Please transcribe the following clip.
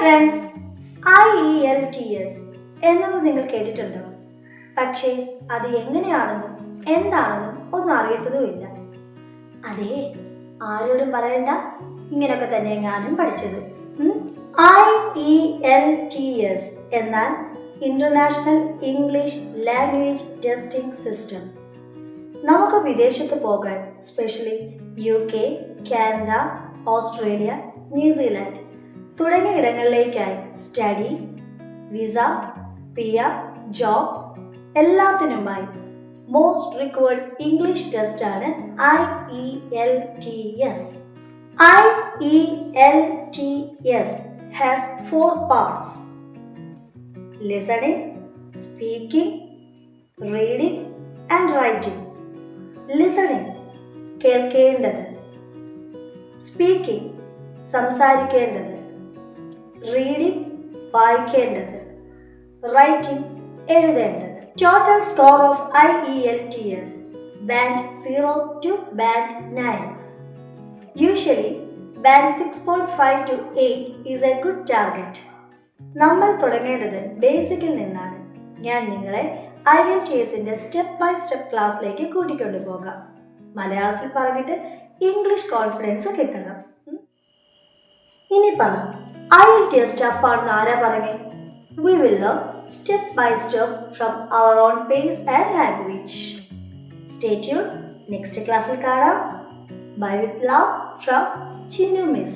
Friends, IELTS എന്നത് നിങ്ങൾ കേട്ടിട്ടുണ്ടോ? പക്ഷേ അത് എങ്ങനെയാണെന്നും എന്താണെന്നും ഒന്നും അറിയത്തതുമില്ല. അതേ, ആരോടും പറയണ്ട, ഇങ്ങനെയൊക്കെ തന്നെ ഞാനും പഠിച്ചത്. IELTS എന്നാൽ international English language testing system. നമുക്ക് വിദേശത്ത് പോകാൻ specially UK, Canada, Australia, New Zealand തുടങ്ങിയ ഇടങ്ങളിലേക്കായി സ്റ്റഡി, വിസ, PR, ജോബ് എല്ലാത്തിനുമായി മോസ്റ്റ് റിക്വയർഡ് ഇംഗ്ലീഷ് ടെസ്റ്റാണ് IELTS. IELTS has 4 parts: listening, speaking, reading and writing. Listening, കേൾക്കേണ്ടത്. സ്പീക്കിംഗ്, സംസാരിക്കേണ്ടത്. റീഡിംഗ്, വായിക്കേണ്ടത്. റൈറ്റിംഗ്, എഴുതേണ്ടത്. Total score of IELTS Band 0 to Band 9. Usually, Band 6.5 to 8 is a good target. നമ്മൾ തുടങ്ങേണ്ടത് ബേസിക്കിൽ നിന്നാണ്. ഞാൻ നിങ്ങളെ IELTSന്റെ സ്റ്റെപ്പ് ബൈ സ്റ്റെപ്പ് ക്ലാസ്സിലേക്ക് കൂട്ടിക്കൊണ്ടു പോകാം. മലയാളത്തിൽ പറഞ്ഞിട്ട് ഇംഗ്ലീഷ് കോൺഫിഡൻസ് കിട്ടണം. ഇനി പറ, IELTS ടഫ് ആണെന്ന് ആരാ പറഞ്ഞേ? We will learn step by step from our own pace and language. Stay tuned. Next class il കാണാം. Bye with love from Chinnu Miss.